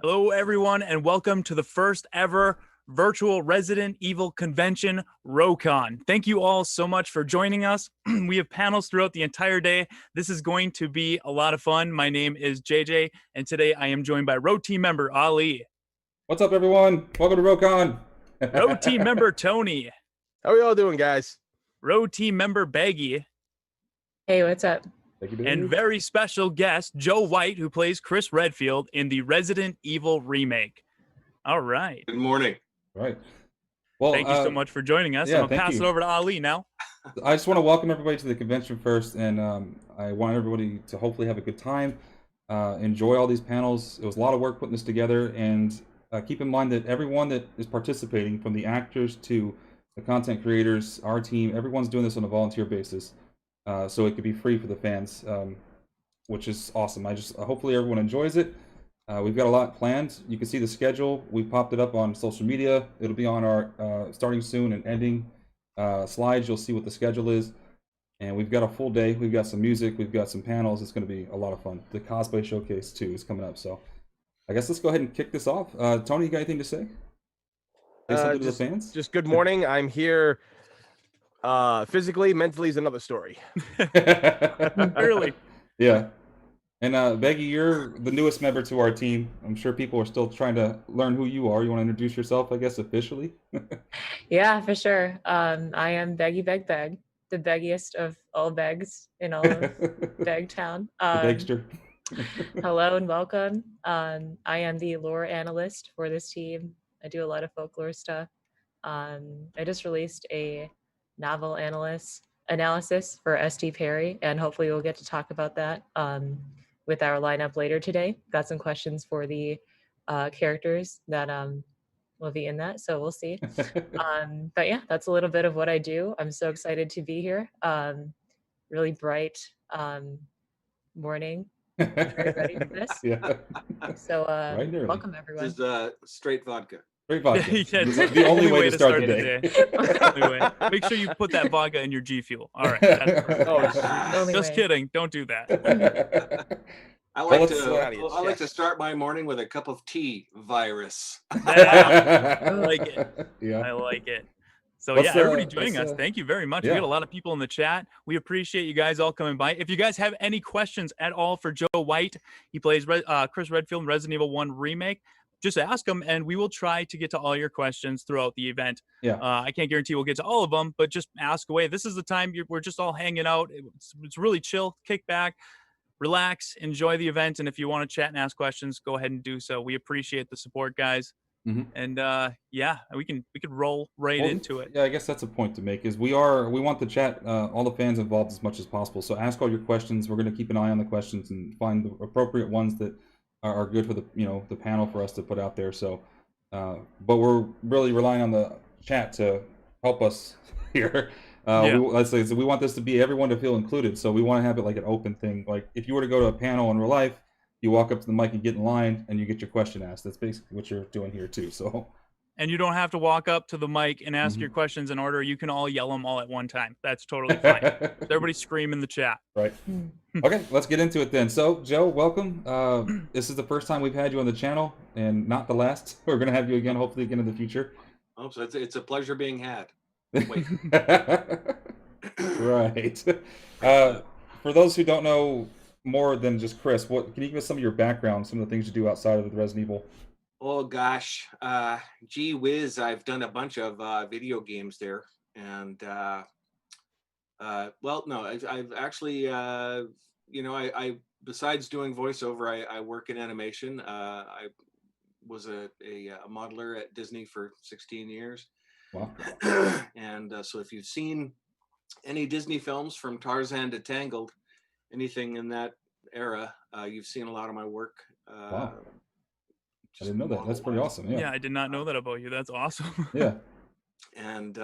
Hello, everyone, and welcome to the first ever virtual Resident Evil convention, ROECON. Thank you all so much for joining us. We have panels throughout the entire day. This is going to be a lot of fun. My name is JJ, and today I am joined by ROE Team member Ali. What's up, everyone? Welcome to ROECON. ROE Team member Tony. How are y'all doing, guys? ROE Team member Baggy. Hey, what's up? And very special guest, Joe Whyte, who plays Chris Redfield in the Resident Evil remake. All right. Good morning. Right. Well, thank you so much for joining us. Yeah, I'm going to pass it over to Ali now. I just want to welcome everybody to the convention first, and I want everybody to hopefully have a good time, enjoy all these panels. It was a lot of work putting this together, and keep in mind that everyone that is participating, from the actors to the content creators, our team, everyone's doing this on a volunteer basis. So it could be free for the fans, which is awesome. Hopefully everyone enjoys it. We've got a lot planned. You can see the schedule. We popped it up on social media. It'll be on our starting soon and ending slides. You'll see what the schedule is. And we've got a full day. We've got some music. We've got some panels. It's going to be a lot of fun. The cosplay showcase too is coming up. So I guess let's go ahead and kick this off. Tony, you got anything to say? Say something to the fans? Just good morning. I'm here. Physically, mentally is another story. Early. Yeah. And Beggy, you're the newest member to our team. I'm sure people are still trying to learn who you are. You want to introduce yourself, I guess, officially? Yeah, for sure. I am Beggy Beg Beg, the beggiest of all begs in all of Begtown. Begster. Hello and welcome. I am the lore analyst for this team. I do a lot of folklore stuff. I just released a novel analysis for SD Perry, and hopefully we'll get to talk about that with our lineup later today. Got some questions for the characters that will be in that, so we'll see. But yeah, that's a little bit of what I do. I'm so excited to be here. Really bright morning. Very ready for this. Yeah. So welcome everyone. This is straight vodka. Great vodka. Yeah, This is the only way to start the day. Make sure you put that vodka in your G Fuel. All right. That's just kidding. Don't do that. I like to start my morning with a cup of tea. Virus. I like it. Yeah. I like it. So everybody joining us, thank you very much. We got a lot of people in the chat. We appreciate you guys all coming by. If you guys have any questions at all for Joe Whyte, he plays Chris Redfield in Resident Evil 1 Remake. Just ask them, and we will try to get to all your questions throughout the event. Yeah. I can't guarantee we'll get to all of them, but just ask away. This is the time we're just all hanging out. It's really chill. Kick back, relax, enjoy the event, and if you want to chat and ask questions, go ahead and do so. We appreciate the support, guys. Mm-hmm. And we could roll into it. Yeah, I guess that's a point to make. Is we want the chat, all the fans involved as much as possible. So ask all your questions. We're going to keep an eye on the questions and find the appropriate ones that are good for the panel for us to put out there. So, but we're really relying on the chat to help us here. Let's say we want this to be everyone to feel included. So we want to have it like an open thing. Like if you were to go to a panel in real life, you walk up to the mic and get in line, and you get your question asked. That's basically what you're doing here too. So. And you don't have to walk up to the mic and ask your questions in order. You can all yell them all at one time. That's totally fine. Everybody scream in the chat. Right. Okay, let's get into it then. So, Joe, welcome. This is the first time we've had you on the channel, and not the last. We're going to have you again, hopefully again in the future. Oh, so it's a pleasure being had. Wait. Right. For those who don't know more than just Chris, can you give us some of your background, some of the things you do outside of the Resident Evil? Oh gosh, gee whiz! I've done a bunch of video games there, and well, no, I've actually, I besides doing voiceover, I work in animation. I was a modeler at Disney for 16 years. Wow. And so if you've seen any Disney films from Tarzan to Tangled, anything in that era, you've seen a lot of my work. Wow. I didn't know that. That's pretty awesome. Yeah, I did not know that about you. That's awesome. Yeah. And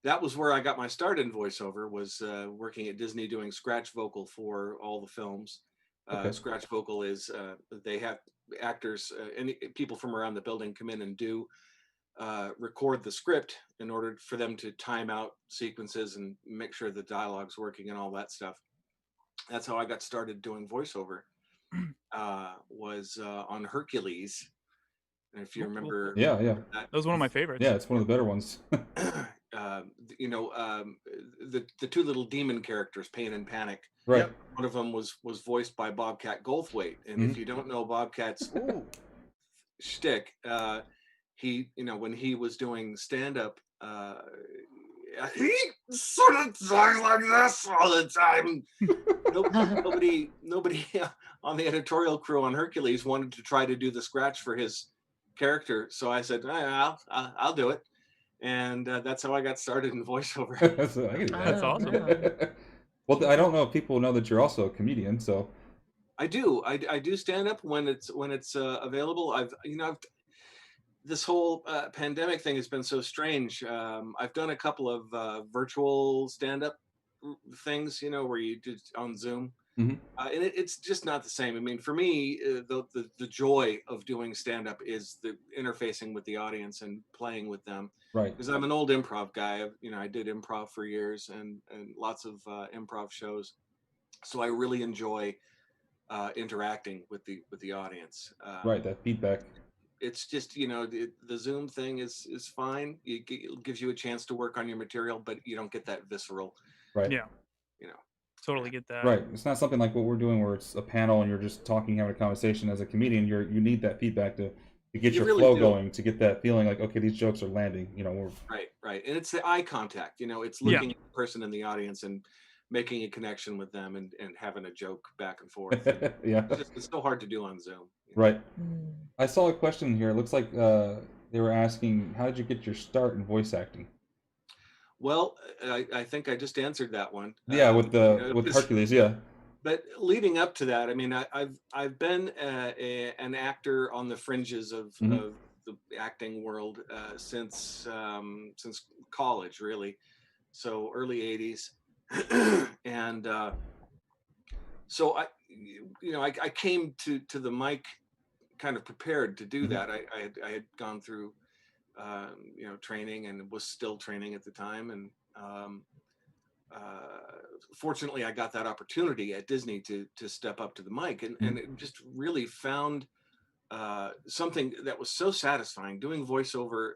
that was where I got my start in voiceover, was working at Disney doing scratch vocal for all the films. Okay. Scratch vocal is they have actors, people from around the building come in and do record the script in order for them to time out sequences and make sure the dialogue's working and all that stuff. That's how I got started doing voiceover. Was on Hercules. And if you remember, yeah, that was one of my favorites. Yeah, it's one of the better ones. You know, the two little demon characters, Pain and Panic. Right. Yep. One of them was voiced by Bobcat Goldthwait, and if you don't know Bobcat's shtick, he, you know, when he was doing stand-up, he sort of talks like this all the time. Nobody on the editorial crew on Hercules wanted to try to do the scratch for his character, so I said, I'll do it, and that's how I got started in voiceover. That's awesome. Well, I don't know if people know that you're also a comedian, so. I do stand up when it's available. This whole pandemic thing has been so strange. I've done a couple of virtual stand-up things, you know, where you did on Zoom, and it's just not the same. I mean, for me, the joy of doing stand-up is the interfacing with the audience and playing with them. Right. Because I'm an old improv guy. You know, I did improv for years and lots of improv shows, so I really enjoy interacting with the audience. Right, that feedback. It's just, you know, the Zoom thing is fine. It gives you a chance to work on your material, but you don't get that visceral. Right. Yeah. You know. Totally get that. Right. It's not something like what we're doing where it's a panel and you're just talking, having a conversation. As a comedian, you need that feedback to get your really flow do. going, to get that feeling like, okay, these jokes are landing. You know, Right. And it's the eye contact. You know, it's looking at the person in the audience and making a connection with them and having a joke back and forth. Yeah. It's so hard to do on Zoom. You know? Right. I saw a question here. It looks like they were asking, how did you get your start in voice acting? Well, I think I just answered that one. Yeah, with Hercules, yeah. But leading up to that, I mean, I've been an actor on the fringes of the acting world since college, really. So early '80s, and so I came to the mic kind of prepared to do that. I had gone through training and was still training at the time, and fortunately I got that opportunity at Disney to step up to the mic, and it just really found something that was so satisfying. Doing voiceover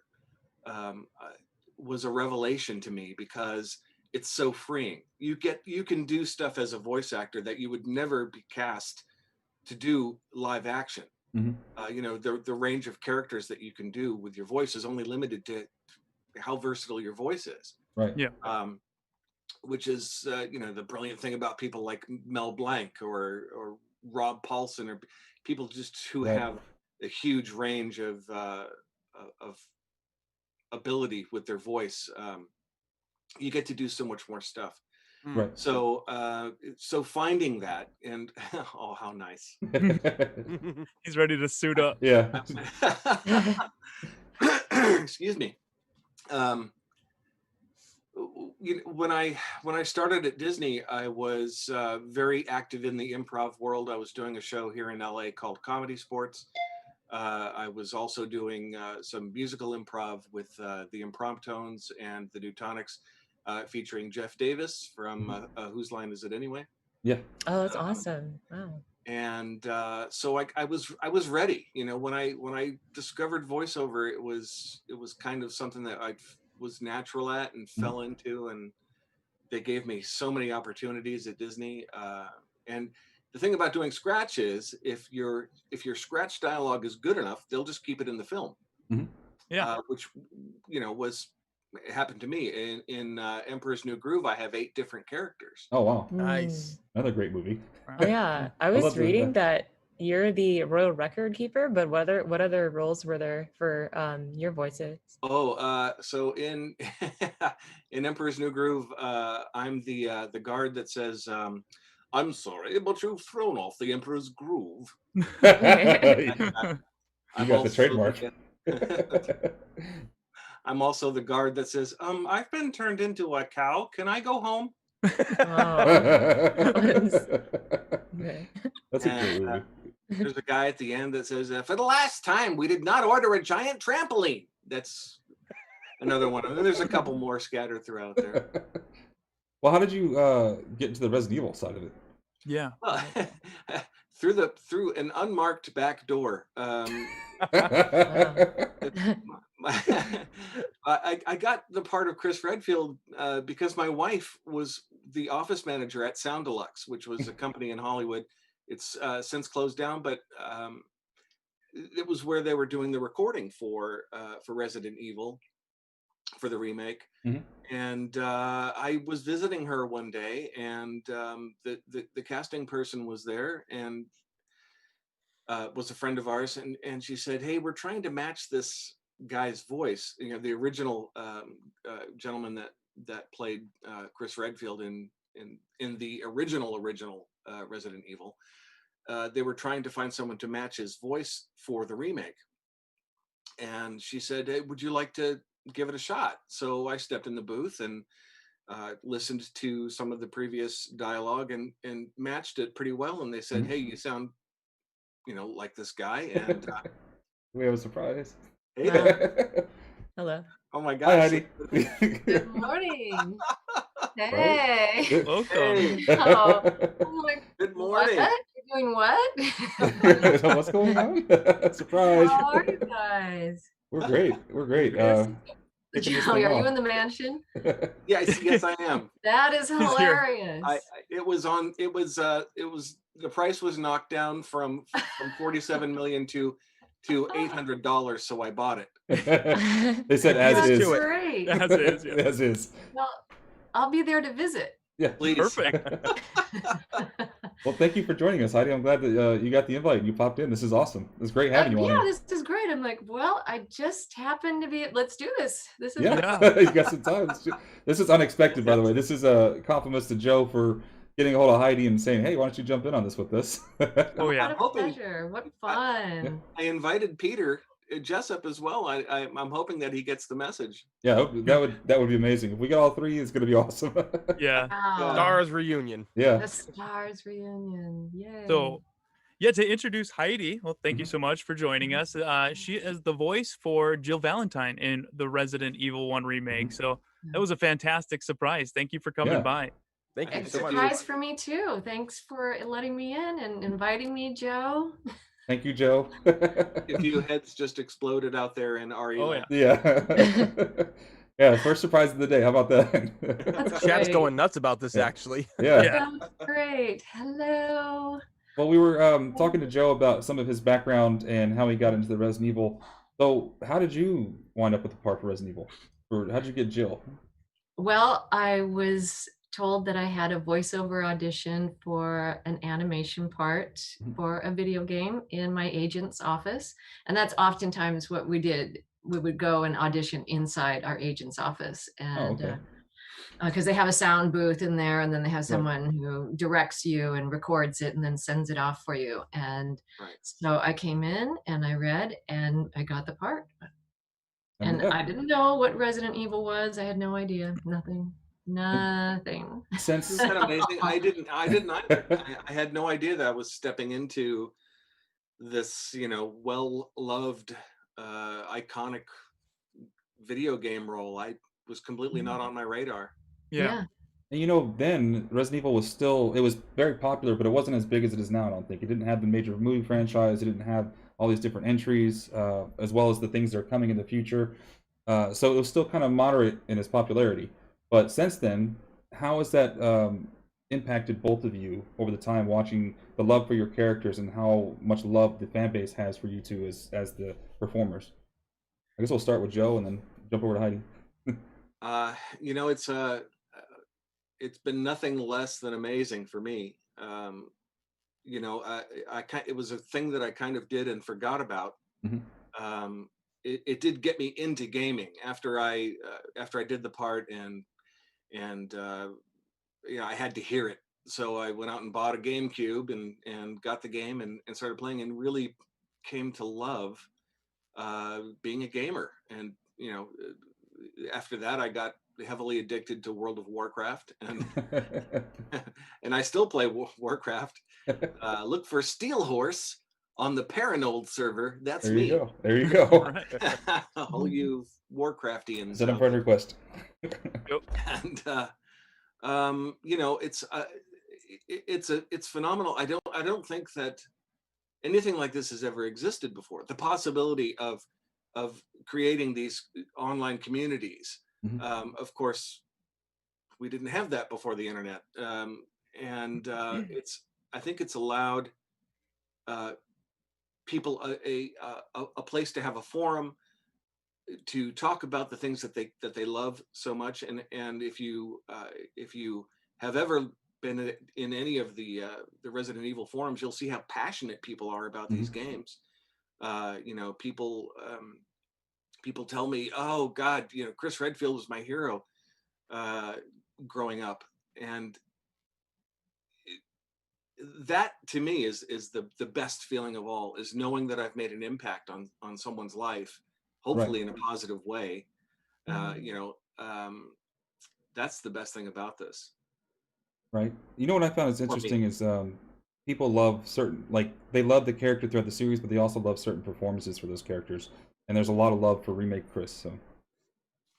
was a revelation to me because it's so freeing. You can do stuff as a voice actor that you would never be cast to do live action. You know, the range of characters that you can do with your voice is only limited to how versatile your voice is. Right. Yeah. Which is the brilliant thing about people like Mel Blanc or Rob Paulson, or people just who have a huge range of ability with their voice. You get to do so much more stuff. Right. So finding that, and oh, how nice. He's ready to suit up. Yeah. Excuse me. When I started at Disney, I was very active in the improv world. I was doing a show here in LA called Comedy Sports. I was also doing some musical improv with the Impromptones and the Newtonics, featuring Jeff Davis from Whose Line Is It Anyway? Yeah. Oh, that's awesome! Wow. And so I was ready. You know, when I discovered voiceover, it was kind of something that I was natural at and fell into, and they gave me so many opportunities at Disney. And the thing about doing scratch is if your scratch dialogue is good enough, they'll just keep it in the film. Yeah. Which it happened to me in Emperor's New Groove. I have 8 different characters. Oh wow. Nice. Another great movie. Oh yeah, I was reading that you're the royal record keeper, but what other roles were there for your voices? Oh, so in in Emperor's New Groove, I'm the guard that says, "I'm sorry, but you've thrown off the Emperor's Groove." You got the trademark. I'm also the guard that says, "I've been turned into a cow. Can I go home?" That's a great movie. There's a guy at the end that says, "For the last time, we did not order a giant trampoline." That's another one. And then there's a couple more scattered throughout there. Well, how did you get into the Resident Evil side of it? Yeah. Well, through an unmarked back door. I got the part of Chris Redfield because my wife was the office manager at Sound Deluxe, which was a company in Hollywood. It's since closed down, but it was where they were doing the recording for Resident Evil, for the remake. And I was visiting her one day, and the casting person was there, and was a friend of ours, and she said, "Hey, we're trying to match this guy's voice, you know, the original gentleman that played Chris Redfield in the original Resident Evil. They were trying to find someone to match his voice for the remake." And she said, "Hey, would you like to give it a shot?" So I stepped in the booth and listened to some of the previous dialogue and matched it pretty well. And they said, "Hey, you sound, you know, like this guy." And we have a surprise. Hey there. Hello. Oh my Hi, gosh. Heidi. Good morning. Hey. Right? Welcome. Hey. Oh, I'm like, Good morning. what? You're doing what? What's going on? Surprise. How are you guys? We're great. We're great. Yes. Kicking this Joey, thing are you off. in the mansion? Yes, I am. That is here. hilarious. It was the price was knocked down from 47 million to $800, so I bought it. They said as That's is. great. As is, yeah. As is. Well, I'll be there to visit. Yeah. Please. Perfect. Well, thank you for joining us, Heidi. I'm glad that you got the invite and you popped in. This is awesome. It's great having you on Yeah, here. this is great. I'm like, well, I just happened to be. Let's do this. This is Yeah, you got some time. This is unexpected, by the way. This is compliments to Joe for getting a hold of Heidi and saying, "Hey, why don't you jump in on this with us?" Oh yeah. What a pleasure. What fun. I invited Peter Jessup as well. I'm hoping that he gets the message. Yeah, that would be amazing. If we get all three, it's going to be awesome. Yeah. Wow. Stars reunion. Yeah. The Stars reunion. Yay. So, yeah, to introduce Heidi, well, thank you so much for joining us. She is the voice for Jill Valentine in the Resident Evil 1 remake. So that was a fantastic surprise. Thank you for coming by. Thank you It's so a much. surprise for me too. Thanks for letting me in and inviting me, Joe. Thank you, Joe. A few heads just exploded out there in RE. Oh yeah. Yeah. Yeah, first surprise of the day. How about that? That's Chat's great. going nuts about this, Yeah. actually. Yeah. Yeah. That's great. Hello. Well, we were talking to Joe about some of his background and how he got into the Resident Evil. So, how did you wind up with the part for Resident Evil? Or how did you get Jill? Well, I was told that I had a voiceover audition for an animation part for a video game in my agent's office. And that's oftentimes what we did. We would go and audition inside our agent's office. And okay. because they have a sound booth in there, and then they have someone who directs you and records it and then sends it off for you. And so I came in and I read and I got the part. And I didn't know what Resident Evil was. I had no idea. Nothing. Since Isn't that amazing? I didn't either. I had no idea that I was stepping into this, you know, well-loved, iconic video game role. I was completely not on my radar. Yeah. And you know, then Resident Evil was still, it was very popular, but it wasn't as big as it is now, I don't think. It didn't have the major movie franchise. It didn't have all these different entries, as well as the things that are coming in the future. So it was still kind of moderate in its popularity. But since then, how has that impacted both of you over the time, watching the love for your characters and how much love the fan base has for you two as the performers? I guess we'll start with Joe and then jump over to Heidi. You know, it's been nothing less than amazing for me. You know, it was a thing that I kind of did and forgot about. It did get me into gaming after I did the part, and you know, I had to hear it. So I went out and bought a GameCube and got the game and started playing, and really came to love being a gamer. And you know, after that, I got heavily addicted to World of Warcraft, and and I still play Warcraft. Look for Steel Horse on the Paranold server. That's there me. You go. There you go. All you Warcraftians. Send a friend request. And you know, it's phenomenal. I don't think that anything like this has ever existed before. The possibility of creating these online communities. Of course, we didn't have that before the internet, and I think it's allowed people a place to have a forum to talk about the things that they love so much. And if you have ever been in any of the Resident Evil forums, you'll see how passionate people are about these games. You know, people tell me, "Oh God, you know, Chris Redfield was my hero growing up," and that to me is the best feeling of all, is knowing that I've made an impact on someone's life, hopefully in a positive way. You know, that's the best thing about this. Right. You know what I found is interesting is people love certain, like they love the character throughout the series, but they also love certain performances for those characters. And there's a lot of love for Remake Chris, so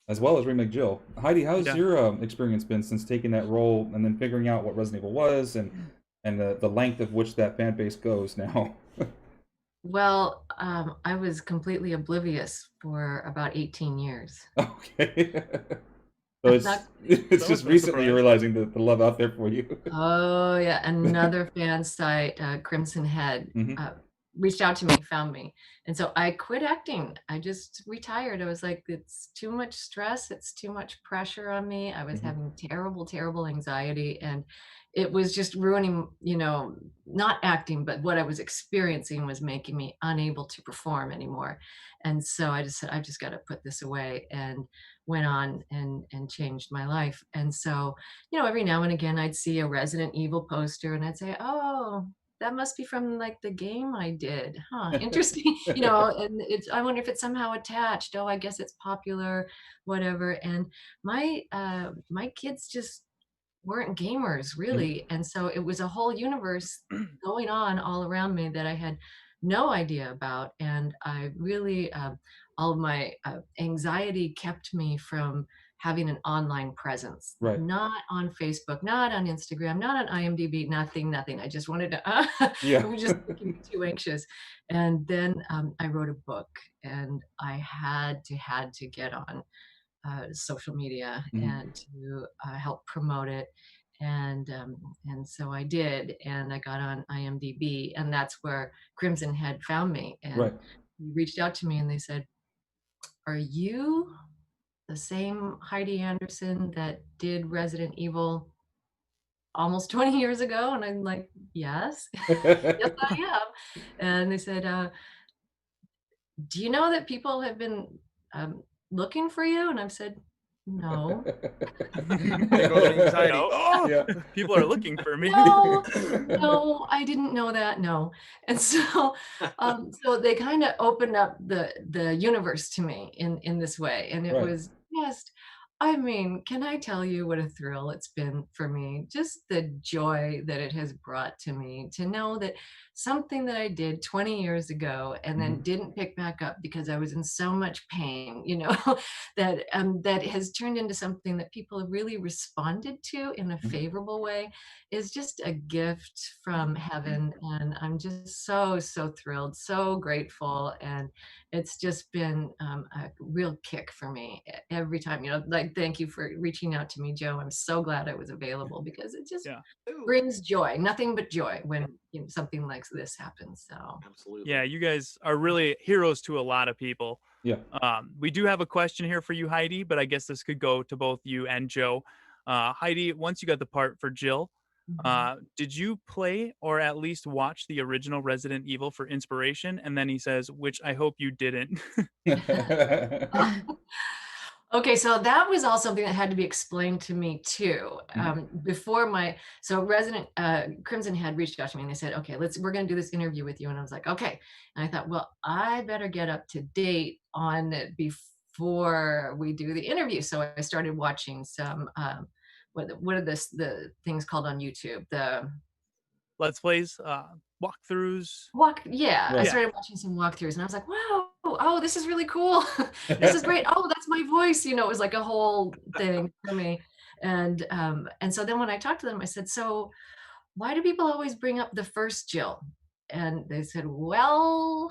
as well as Remake Jill. Heidi, how's your experience been since taking that role and then figuring out what Resident Evil was and the length of which that fan base goes now? Well, I was completely oblivious for about 18 years. Okay. So it's just recently you're realizing the love out there for you. Oh yeah, another fan site, Crimson Head, reached out to me, found me, and so I quit acting. I just retired. I was like, it's too much stress. It's too much pressure on me. I was having terrible anxiety, and it was just ruining, you know, not acting, but what I was experiencing was making me unable to perform anymore. And so I just said, I've just got to put this away, and went on and changed my life. And so, you know, every now and again I'd see a Resident Evil poster and I'd say, oh, that must be from like the game I did. Huh, interesting. You know, and I wonder if it's somehow attached. Oh, I guess it's popular, whatever. And my kids just weren't gamers really. And so it was a whole universe going on all around me that I had no idea about. And I really, all of my anxiety kept me from having an online presence, not on Facebook, not on Instagram, not on IMDb, nothing. I just wanted to, it was just making me too anxious. And then I wrote a book, and I had to get on social media and to help promote it. And so I did, and I got on IMDb, and that's where Crimson Head found me. And he reached out to me and they said, are you the same Heidi Andersen that did Resident Evil almost 20 years ago? And I'm like, yes, yes, I am. And they said, do you know that people have been looking for you? And I've said, no. No. Oh, people are looking for me. No, I didn't know that. No. And so, so they kind of opened up the universe to me in this way. And it was just, I mean, can I tell you what a thrill it's been for me? Just the joy that it has brought to me to know that something that I did 20 years ago and then didn't pick back up because I was in so much pain, you know, that that has turned into something that people have really responded to in a favorable way is just a gift from heaven. And I'm just so thrilled, so grateful. And it's just been a real kick for me every time, you know, like, thank you for reaching out to me, Joe. I'm so glad I was available because it just brings joy, nothing but joy when, you know, something like this happens. So absolutely. Yeah, you guys are really heroes to a lot of people. Yeah. We do have a question here for you, Heidi, but I guess this could go to both you and Joe. Heidi, once you got the part for Jill, did you play or at least watch the original Resident Evil for inspiration? And then he says, which I hope you didn't. Okay, so that was all something that had to be explained to me too. Before so Resident Crimson had reached out to me and they said, okay, we're going to do this interview with you. And I was like, okay. And I thought, well, I better get up to date on it before we do the interview. So I started watching some, what are the things called on YouTube? The Let's Plays, walkthroughs. I started watching some walkthroughs and I was like, wow, oh, this is really cool. This is great. Oh, that's my voice. You know, it was like a whole thing for me. And so then when I talked to them, I said, so why do people always bring up the first Jill? And they said, well,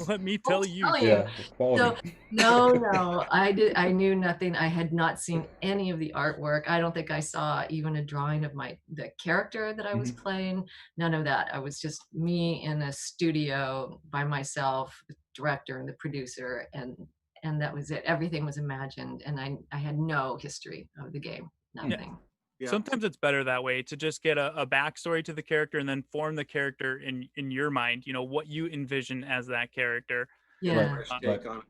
let me tell you. Yeah, quality. So no, I knew nothing. I had not seen any of the artwork. I don't think I saw even a drawing of the character that I was playing. None of that. I was just me in a studio by myself, the director and the producer, and that was it. Everything was imagined, and I had no history of the game. Nothing. Yeah. Sometimes it's better that way, to just get a backstory to the character and then form the character in your mind, what you envision as that character. Yeah. Fresh take on it.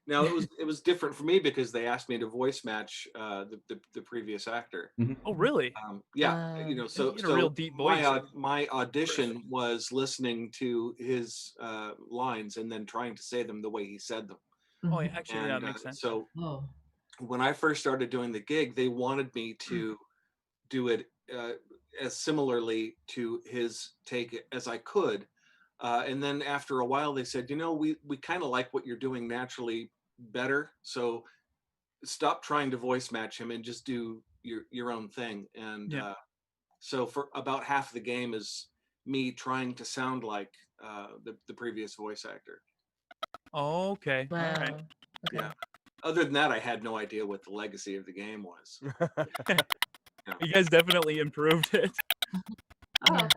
Now it was different for me because they asked me to voice match the previous actor. Oh, really? Yeah, so a real deep voice. My audition was listening to his lines and then trying to say them the way he said them. Oh, yeah, actually, that makes sense. So when I first started doing the gig, they wanted me to do it as similarly to his take as I could. And then after a while, they said, we kind of like what you're doing naturally better. So stop trying to voice match him and just do your own thing. And so for about half the game is me trying to sound like the previous voice actor. Oh, okay. Wow. All right. Okay. Yeah. Other than that, I had no idea what the legacy of the game was. You guys definitely improved it. Oh.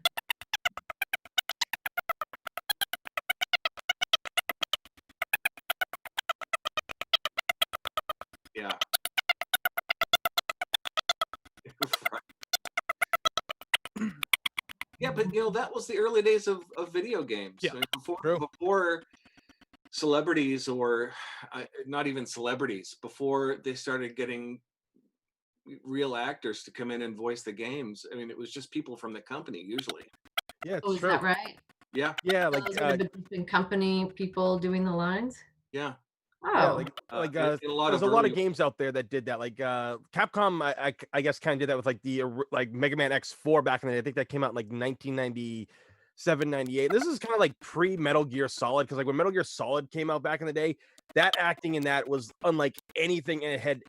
Yeah. Yeah, but that was the early days of video games. Yeah. I mean, before celebrities, or not even celebrities, before they started getting real actors to come in and voice the games, I mean, it was just people from the company usually. Yeah, Oh, is that right? Yeah. Yeah, Those are the different company people doing the lines. Yeah. Oh. Yeah, there's a lot of games out there that did that. Like Capcom, I guess kind of did that with like the Mega Man X4 back in the day. I think that came out in like 1997, 98. This is kind of like pre Metal Gear Solid, because like when Metal Gear Solid came out back in the day, that acting in that was unlike anything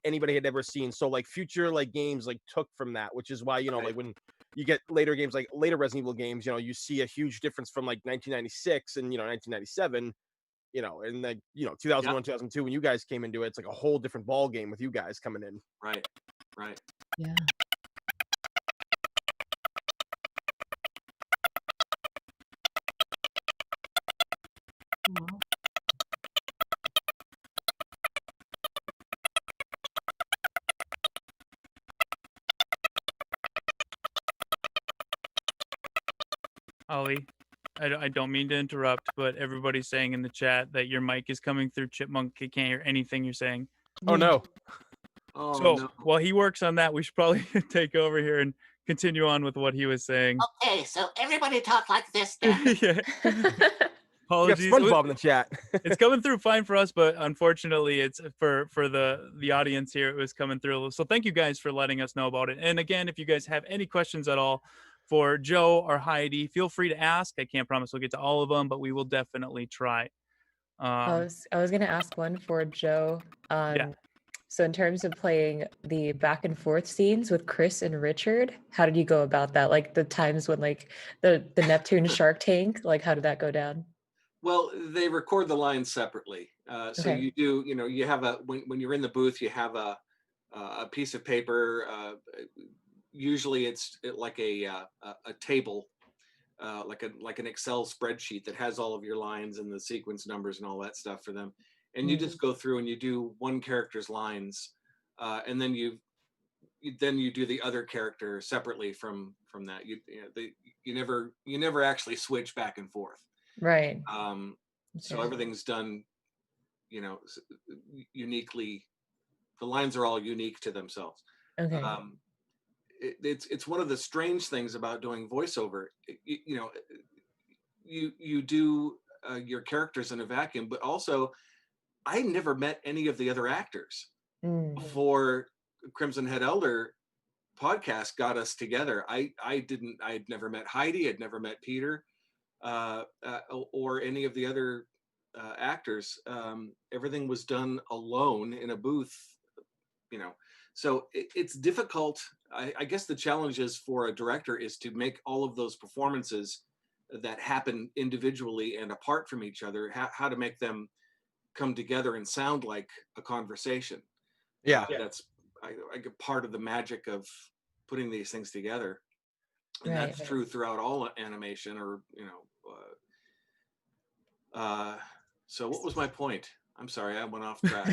anybody had ever seen. So like future like games like took from that, which is why like when you get later games, like later Resident Evil games, you see a huge difference from like 1996 and 1997. And like 2001, 2002, when you guys came into it, it's like a whole different ball game with you guys coming in. Right. Yeah. Ollie, I don't mean to interrupt, but everybody's saying in the chat that your mic is coming through Chipmunk. He can't hear anything you're saying. Oh, no. While he works on that, we should probably take over here and continue on with what he was saying. Okay, so everybody talk like this then. Yeah. Apologies. You got SpongeBob in the chat. It's coming through fine for us, but unfortunately, it's for the audience here. It was coming through. So thank you guys for letting us know about it. And again, if you guys have any questions at all for Joe or Heidi, feel free to ask. I can't promise we'll get to all of them, but we will definitely try. I was going to ask one for Joe. So in terms of playing the back and forth scenes with Chris and Richard, how did you go about that? Like the times when like the Neptune Shark Tank, like how did that go down? Well, they record the lines separately. So you do, you have when you're in the booth, you have a piece of paper. Usually it's like a table, like an Excel spreadsheet that has all of your lines and the sequence numbers and all that stuff for them. And you just go through and you do one character's lines, and then you do the other character separately from that. You never actually switch back and forth. Right. So everything's done, uniquely. The lines are all unique to themselves. Okay. It's one of the strange things about doing voiceover. You do your characters in a vacuum, but also I never met any of the other actors before Crimson Head Elder podcast got us together. I'd never met Heidi. I'd never met Peter, or any of the other actors. Everything was done alone in a booth So it's difficult. I guess the challenge is for a director is to make all of those performances that happen individually and apart from each other, how to make them come together and sound like a conversation. Yeah. That's I get part of the magic of putting these things together. And that's true throughout all animation, or so what was my point? I'm sorry, I went off track.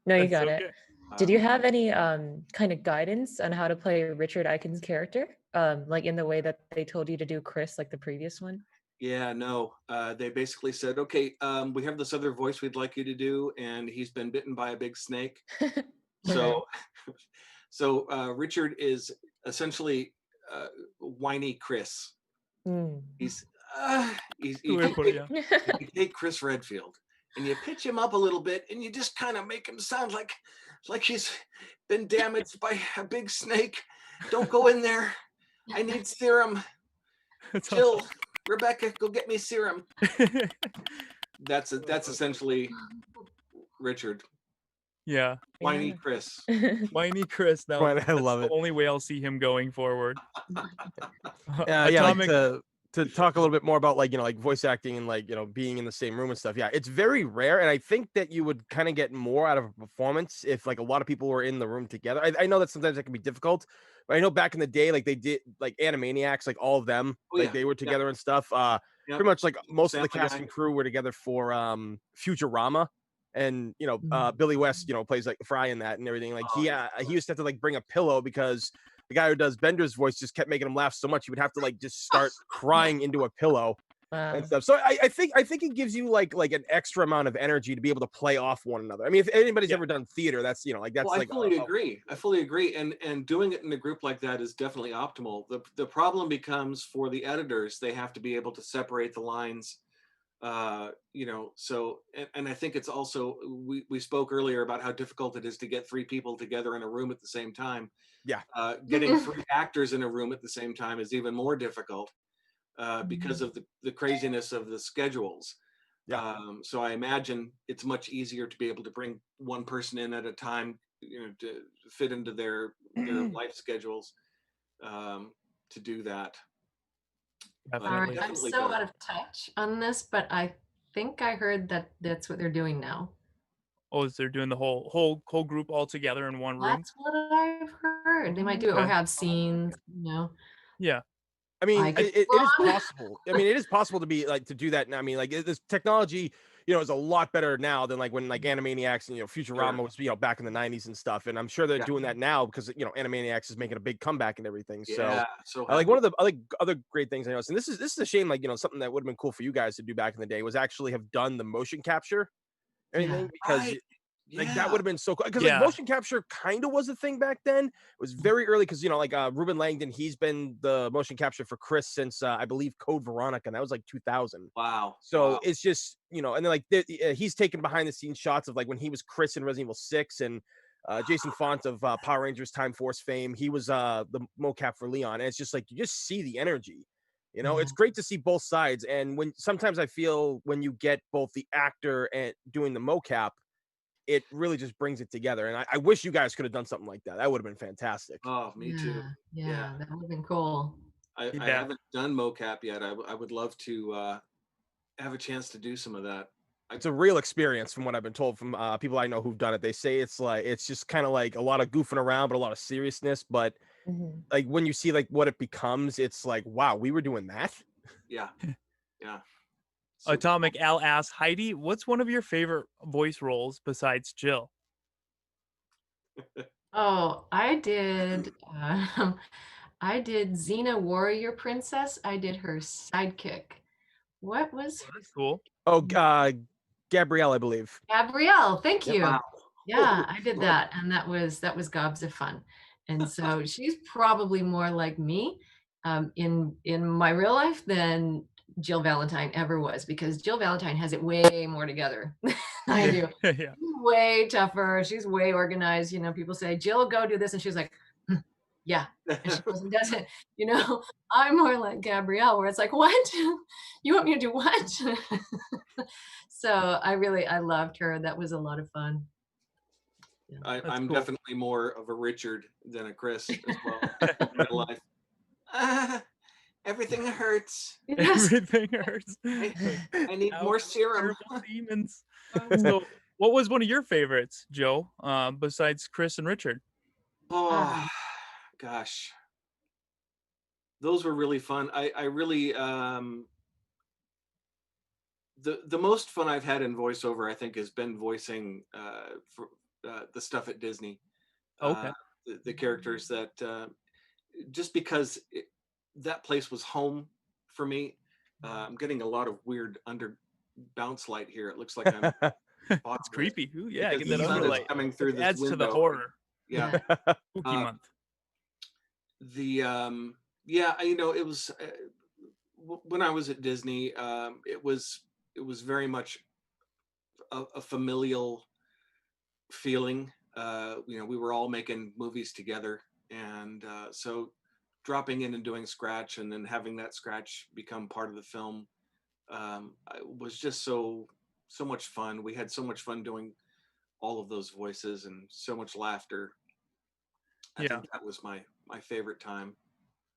No, you got it. Did you have any kind of guidance on how to play Richard Eichen's character? Like in the way that they told you to do Chris, like the previous one? Yeah, no. They basically said, okay, we have this other voice we'd like you to do, and he's been bitten by a big snake. So, Richard is essentially whiny Chris. He's you take Chris Redfield and you pitch him up a little bit, and you just kind of make him sound like he's been damaged by a big snake. Don't go in there. I need serum. Jill, Rebecca, go get me serum. That's essentially Richard. Yeah. Whiny Chris. Whiny Chris. Now, I love it. The only way I'll see him going forward. To talk a little bit more about like voice acting and being in the same room and stuff. Yeah, it's very rare, and I think that you would kind of get more out of a performance if like a lot of people were in the room together. I know that sometimes that can be difficult, but I know back in the day, like they did like Animaniacs, like all of them, they were together and stuff. Pretty much like most of the cast and crew were together for Futurama. And Billy West plays like Fry in that and everything. Like he used to have to like bring a pillow because the guy who does Bender's voice just kept making him laugh so much he would have to like just start crying into a pillow and stuff. So I think it gives you like an extra amount of energy to be able to play off one another. I mean, if anybody's ever done theater, that's that's well, I fully agree. I fully agree. And doing it in a group like that is definitely optimal. The problem becomes for the editors, they have to be able to separate the lines. So and I think it's also we spoke earlier about how difficult it is to get 3 people together in a room at the same time. Yeah. Getting 3 actors in a room at the same time is even more difficult because of the craziness of the schedules. Yeah. So I imagine it's much easier to be able to bring one person in at a time, to fit into their life schedules, to do that. All right, I'm so out of touch on this, but I think I heard that that's what they're doing now. Oh, is they're doing the whole group all together in one room? That's what I've heard. They might do or have scenes, Yeah. I mean, it is possible. I mean, it is possible to be like to do that. I mean, like this technology, is a lot better now than like when like Animaniacs and Futurama was back in the 90s and stuff. And I'm sure they're doing that now because Animaniacs is making a big comeback and everything. So like one of the other great things I noticed, and this is a shame, like something that would have been cool for you guys to do back in the day was actually have done the motion capture. Because that would have been so cool. Because like motion capture kind of was a thing back then. It was very early because like Ruben Langdon, he's been the motion capture for Chris since I believe Code Veronica, and that was like 2000. Wow. So it's just and then like he's taken behind the scenes shots of like when he was Chris in Resident Evil 6 and Jason Font of Power Rangers Time Force fame. He was the mocap for Leon, and it's just like you just see the energy. It's great to see both sides. And sometimes I feel when you get both the actor and doing the mocap, it really just brings it together. And I wish you guys could have done something like that. That would have been fantastic. Oh, me too. Yeah, that would have been cool. I haven't done mocap yet. I would love to have a chance to do some of that. It's a real experience from what I've been told from people I know who've done it. They say it's just kind of like a lot of goofing around, but a lot of seriousness. But like when you see like what it becomes, it's like, wow, we were doing that. Yeah. Yeah. Atomic Al asks, Heidi, what's one of your favorite voice roles besides Jill? Oh, I did Xena Warrior Princess. I did her sidekick. What was That's cool. Oh, Gabrielle, I believe. Gabrielle, thank you. Wow. Yeah, I did that, and that was gobs of fun. And so she's probably more like me in my real life than Jill Valentine ever was, because Jill Valentine has it way more together than I do. Yeah. She's way tougher. She's way organized. People say, Jill, go do this. And she's like, yeah. And she goes and does it. I'm more like Gabrielle, where it's like, what? You want me to do what? So I loved her. That was a lot of fun. I'm cool. definitely more of a Richard than a Chris as well in my life. Everything hurts. Yes. Everything hurts. I need more serum. Terrible demons. So, what was one of your favorites, Joe, besides Chris and Richard? Oh, gosh. Those were really fun. I really, the most fun I've had in voiceover, I think, has been voicing for the stuff at Disney. Okay. The characters that, just because that place was home for me. I'm getting a lot of weird under bounce light here. It looks like I'm. It's creepy. Ooh, yeah, because get that the sun is underlight. coming through this Adds window. to the horror. Yeah. Spooky month. Yeah, it was when I was at Disney. It was very much a familial feeling. We were all making movies together, and so dropping in and doing scratch, and then having that scratch become part of the film was just so much fun. We had so much fun doing all of those voices and so much laughter. I think that was my favorite time.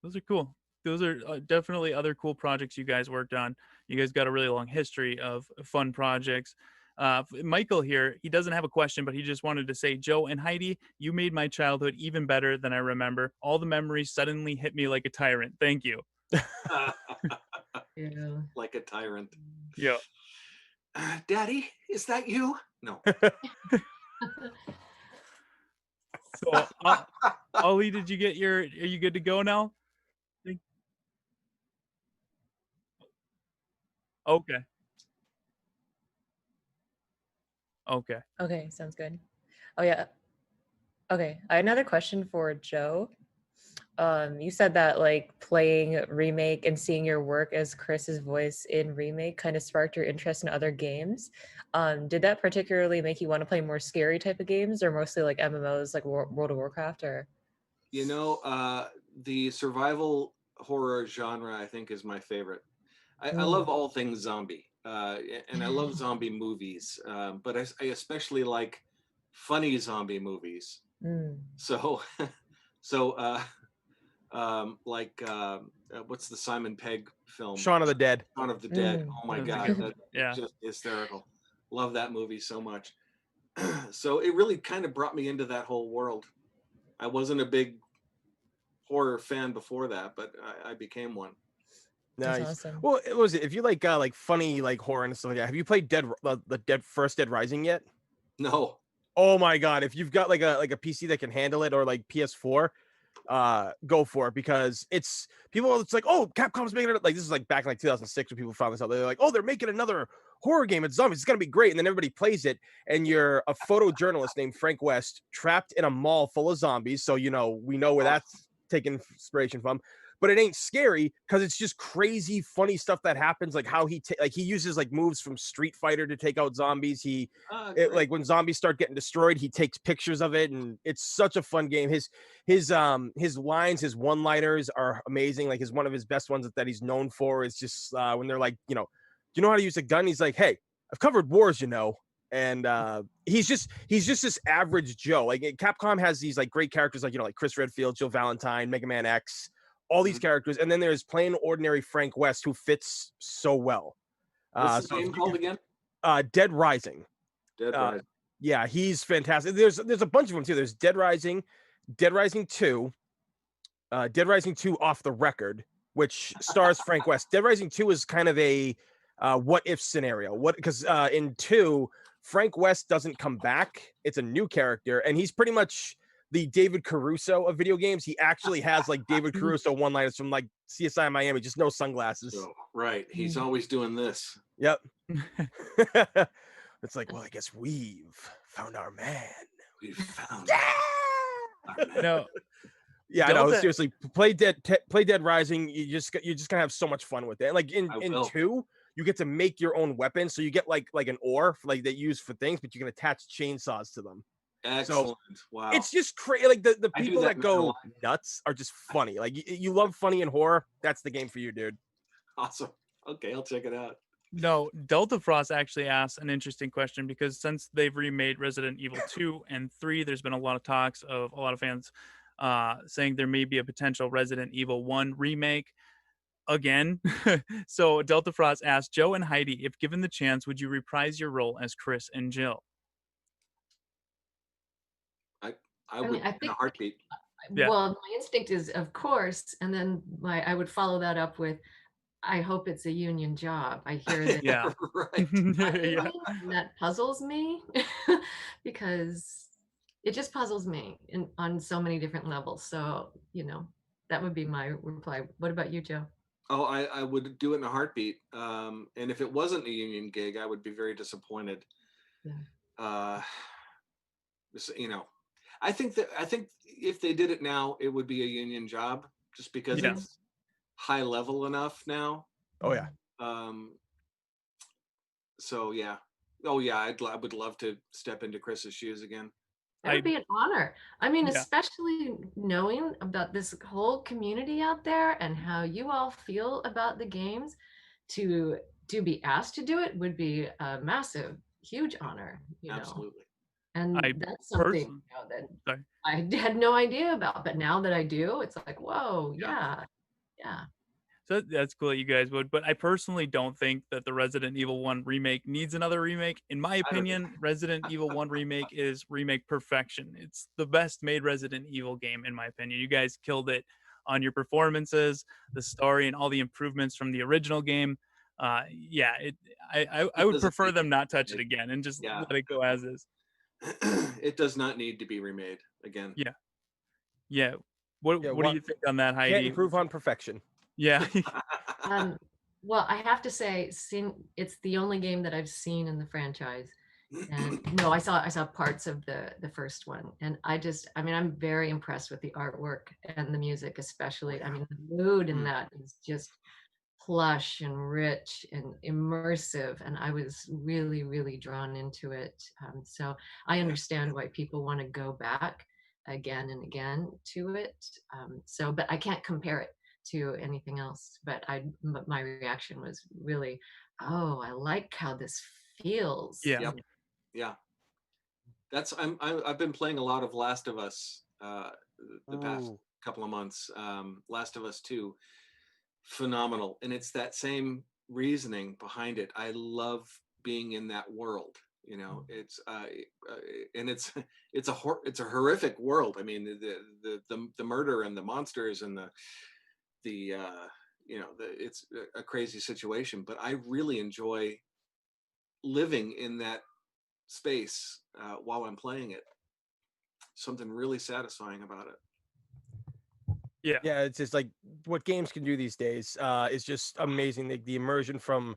Those are cool. Those are definitely other cool projects you guys worked on. You guys got a really long history of fun projects. Michael here, he doesn't have a question, but he just wanted to say, Joe and Heidi, you made my childhood even better than I remember. All the memories suddenly hit me like a tyrant. Thank you. Yeah. Like a tyrant. Yeah. Daddy, is that you? No. So, Ollie, did you get are you good to go now? Okay. Okay, sounds good. Oh yeah. Okay, I had another question for Joe. You said that like playing Remake and seeing your work as Chris's voice in Remake kind of sparked your interest in other games. Did that particularly make you want to play more scary type of games, or mostly like MMOs like World of Warcraft? Or the survival horror genre, I think, is my favorite. I love all things zombie, and I love zombie movies, but I especially like funny zombie movies. So what's the Simon Pegg film? Shaun of the Dead. Shaun of the Dead. Oh my God, that's just hysterical. Love that movie so much. So it really kind of brought me into that whole world. I wasn't a big horror fan before that, but I became one. Nice. Awesome. Well, if you like funny like horror and stuff like that, have you played the first Dead Rising yet? No. Oh my God! If you've got like a PC that can handle it, or like PS4, go for it, because it's like, oh, Capcom's making it. Like, this is like back in like 2006 when people found this out. They're like, oh, they're making another horror game. It's zombies. It's gonna be great. And then everybody plays it, and you're a photojournalist named Frank West trapped in a mall full of zombies. So we know where that's taken inspiration from. But it ain't scary because it's just crazy, funny stuff that happens. Like how he uses like moves from Street Fighter to take out zombies. Like when zombies start getting destroyed, he takes pictures of it, and it's such a fun game. His lines, his one-liners are amazing. Like one of his best ones that he's known for is just when they're like, do you know how to use a gun? He's like, hey, I've covered wars, And he's just this average Joe. Like Capcom has these like great characters, like like Chris Redfield, Jill Valentine, Mega Man X, all these characters, and then there's plain ordinary Frank West, who fits so well. What's the name called again? Dead Rising. Dead Rising. Yeah, he's fantastic. There's a bunch of them too. There's Dead Rising, Dead Rising 2, Dead Rising 2 Off the Record, which stars Frank West. Dead Rising 2 is kind of a what if scenario. Because in 2, Frank West doesn't come back. It's a new character, and he's pretty much the David Caruso of video games. He actually has like David Caruso one-liners from like CSI Miami, just no sunglasses. Oh, right. He's always doing this. Yep. It's like, well, I guess we've found our man. We've found No. Yeah, I know. Seriously, play Dead Rising. You're just gonna have so much fun with it. And like in 2, you get to make your own weapons. So you get like an ore like that used for things, but you can attach chainsaws to them. Excellent. So wow. It's just crazy. Like the people that go nuts are just funny. Like you love funny and horror. That's the game for you, dude. Awesome. Okay, I'll check it out. No, Delta Frost actually asked an interesting question because since they've remade Resident Evil 2 and 3, there's been a lot of talks of a lot of fans saying there may be a potential Resident Evil 1 remake again. So Delta Frost asked, Joe and Heidi, if given the chance, would you reprise your role as Chris and Jill? I would, I in a think, heartbeat. Yeah. well, my instinct is, of course, and then I would follow that up with, I hope it's a union job. I hear that. Yeah. Right. Yeah. And that puzzles me because it just puzzles me on so many different levels. So, that would be my reply. What about you, Joe? Oh, I would do it in a heartbeat. And if it wasn't a union gig, I would be very disappointed. Yeah. I think if they did it now, it would be a union job just because Yeah. it's high level enough now. Oh yeah. So yeah. Oh yeah, I would love to step into Chris's shoes again. That would be an honor. I mean, Yeah. especially knowing about this whole community out there and how you all feel about the games, to be asked to do it would be a massive, huge honor. Absolutely. And I that's something that I had no idea about, but now that I do, it's like, whoa, yeah. So that's cool that you guys would, but I personally don't think that the Resident Evil 1 remake needs another remake. In my opinion, Resident Evil 1 remake is remake perfection. It's the best made Resident Evil game, in my opinion. You guys killed it on your performances, the story, and all the improvements from the original game. Yeah, I would prefer them not touch it again and just let it go as is. It does not need to be remade again. Yeah. What do you think on that, Heidi? Can't improve on perfection. Yeah. Well, I have to say, it's the only game that I've seen in the franchise. And no, I saw parts of the first one, and I'm very impressed with the artwork and the music, especially. I mean, the mood in that is just plush and rich and immersive, and I was really, really drawn into it. So I understand why people want to go back again and again to it. But I can't compare it to anything else. But my reaction was really, oh, I like how this feels. Yeah. Yeah. I've been playing a lot of Last of Us the past couple of months. Last of Us 2, phenomenal, and it's that same reasoning behind it. I love being in that world. It's and it's a horrific world. I mean, the murder and the monsters and it's a crazy situation, but I really enjoy living in that space while I'm playing it. Something really satisfying about it. Yeah, it's just like what games can do these days is just amazing. The immersion from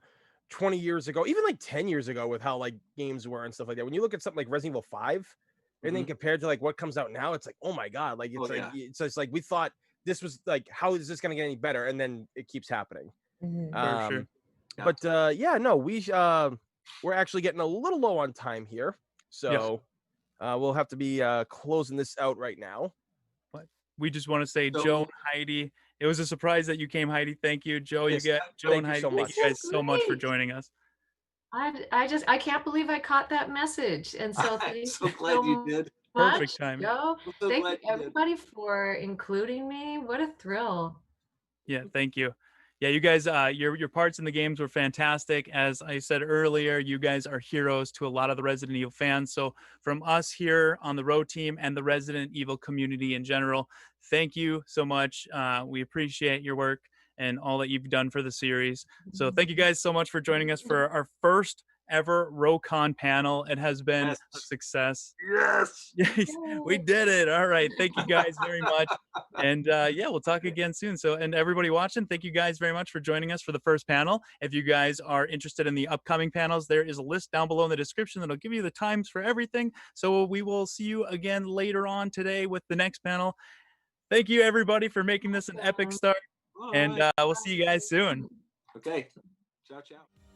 20 years ago, even like 10 years ago, with how like games were and stuff like that. When you look at something like Resident Evil 5, and then compared to like what comes out now, it's like, oh my god, like it's just like we thought this was like, how is this gonna get any better? And then it keeps happening. For sure. But we're actually getting a little low on time here, so we'll have to be closing this out right now. But we just want to say, Joe and Heidi, it was a surprise that you came, Heidi. Thank you, Joe. Yes, Joe and Heidi, thank you guys so much for joining us. I can't believe I caught that message, and so I'm so glad you did. Perfect timing. Joe, thank you everybody for including me. What a thrill. Yeah, thank you. Yeah, you guys, your parts in the games were fantastic. As I said earlier, you guys are heroes to a lot of the Resident Evil fans. So from us here on the ROE team and the Resident Evil community in general, thank you so much. We appreciate your work and all that you've done for the series. So thank you guys so much for joining us for our first ever ROECON panel. It has been a success. Yes. We did it. All right. Thank you guys very much. And we'll talk again soon. So, and everybody watching, thank you guys very much for joining us for the first panel. If you guys are interested in the upcoming panels, there is a list down below in the description that'll give you the times for everything. So we will see you again later on today with the next panel. Thank you, everybody, for making this an epic start. And we'll see you guys soon. Okay. Ciao, ciao.